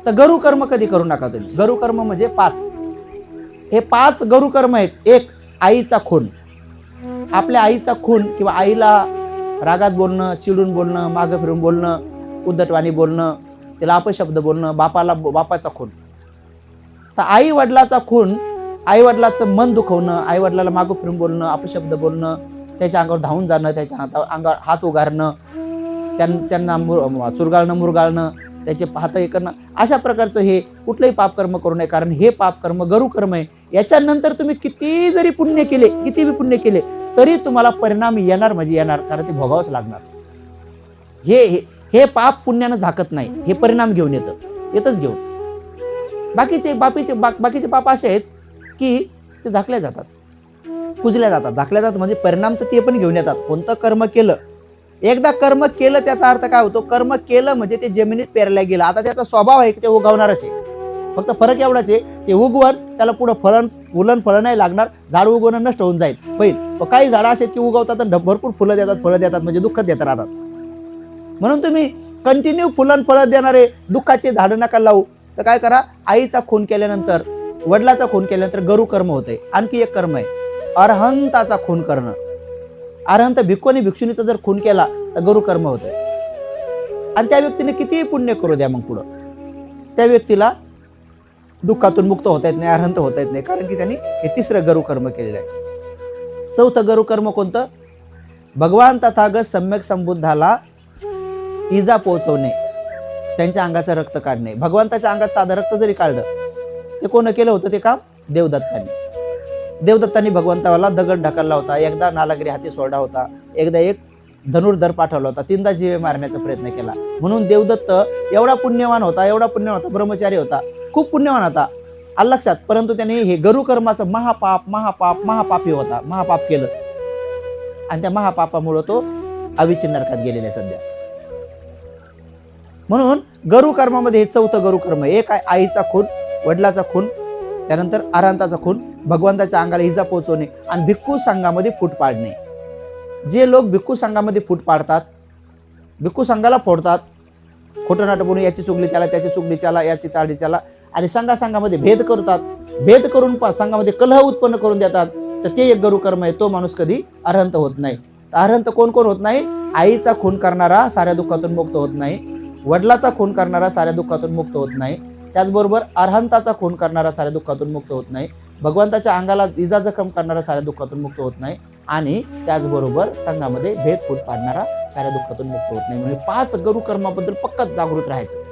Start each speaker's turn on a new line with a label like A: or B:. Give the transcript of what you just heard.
A: तर गरु कर्म कधी करू नका तुम्ही. गरु कर्म म्हणजे 5. हे 5 गरु कर्म आहेत. एक, आईचा खून. आपल्या आईचा खून किंवा आईला रागात बोलणं, चिडून बोलणं, मागं फिरून बोलणं, उद्धटवाणी बोलणं, तिला अपशब्द बोलणं, बापाचा खून. तर आई वडिलाचा खून, आई वडिलाचं मन दुखवणं, आई वडिलाला मागं फिरून बोलणं, अपशब्द बोलणं, त्याच्या अंगावर धावून जाणं, त्याच्या अंगावर हात उगारणं, त्यांना चुरगाळणं, मुरगाळणं, त्याचे हात हे करणं, अशा प्रकारचं हे कुठलंही पापकर्म करू नये. कारण हे पापकर्म गरुकर्म आहे. याच्यानंतर तुम्ही किती जरी पुण्य केले, किती पुण्य केले, तरी तुम्हाला परिणाम येणार म्हणजे येणार, कारण ते भोगावंच लागणार. हे पाप पुण्यानं झाकत नाही, हे परिणाम घेऊन येतच घेऊन. बाकीचे पाप असे आहेत की ते झाकल्या जातात, पुजल्या जातात. झाकल्या जातात म्हणजे परिणाम तर ते पण घेऊन येतात. कोणतं कर्म केलं, एकदा कर्म केलं त्याचा अर्थ काय होतो, कर्म केलं म्हणजे ते जमिनीत पेरल्या गेलं. आता त्याचा स्वभाव आहे की ते उगवणारच आहे. फक्त फरक एवढाच आहे, ते उगवण त्याला पुढं फळं नाही लागणार, झाड उगवणं नष्ट होऊन जाईल पहिल. काही झाडं असे की उगवतात आणि भरपूर फुलं देतात म्हणजे दुःख देत राहतात. म्हणून तुम्ही कंटिन्यू फळं देणारे दुःखाचे झाडं नका लावू. तर काय करा, आईचा खून केल्यानंतर, वडिलाचा खून केल्यानंतर गरु कर्म होते. आणखी एक कर्म आहे, अरहंताचा खून करणं. अरहंत भिक्खूने भिक्षुणीचा जर खून केला तर गरु कर्म होते. आणि त्या व्यक्तीने कितीही पुण्य करू द्या, मग पुढं त्या व्यक्तीला दुःखातून मुक्त होता येत नाही, अरहंत होता येत नाही, कारण की त्यांनी हे 3रं गरु कर्म केलेलं आहे. 4थं गरु कर्म कोणतं, भगवान तथागत सम्यक संबुद्धाला इजा पोहोचवणे, त्यांच्या अंगाचं रक्त काढणे. भगवंताच्या अंगात साधं रक्त जरी काढलं, ते कोण केलं होतं ते काम, देवदत्तांनी भगवंताला दगड ढकलला होता, एकदा नालागिरी हाती सोडला होता, एकदा एक धनुर्धर पाठवला होता, 3दा जीवे मारण्याचा प्रयत्न केला. म्हणून देवदत्त एवढा पुण्यवान होता, ब्रह्मचारी होता, खूप पुण्यवान होता, आलं लक्षात. परंतु त्याने हे गरु कर्माचं महापापी होता, महापाप केलं, आणि त्या महापापामुळे तो अविचिन नरकात गेलेला आहे सध्या. म्हणून गरु कर्मामध्ये हे 4थं गरु कर्म, एक आहे आईचा खून, वडिलाचा खून, त्यानंतर अरहंताचा खून, भगवंताच्या अंगाला इजा पोहोचवणे, आणि भिक्खू संघामध्ये फूट पाडणे. जे लोक भिक्खू संघामध्ये फूट पाडतात, भिक्खू संघाला फोडतात, खोटं नाटं बोलून याची चुगली त्याला, त्याची चुगली त्याला, याची ताडी त्याला, आणि संघामध्ये भेद करतात, भेद करून संघामध्ये कलह उत्पन्न करून देतात, तर ते एक गरु कर्म आहे. तो माणूस कधी अरहंत होत नाही. अरहंत कोण होत नाही, आईचा खून करणारा साऱ्या दुःखातून मुक्त होत नाही, वडिलाचा खून करणारा साऱ्या दुःखातून मुक्त होत नाही, त्याचबरोबर अरहंताचा खून करणारा साऱ्या दुःखातून मुक्त होत नाही, भगवंताच्या अंगाला इजा जखम करणारा साऱ्या दुःखातून मुक्त होत नाही, आणि त्याचबरोबर संघामध्ये भेद फूट पाडणारा साऱ्या दुःखातून मुक्त होत नाही. म्हणजे 5 गरु कर्माबद्दल पक्का जागृत राहायचं.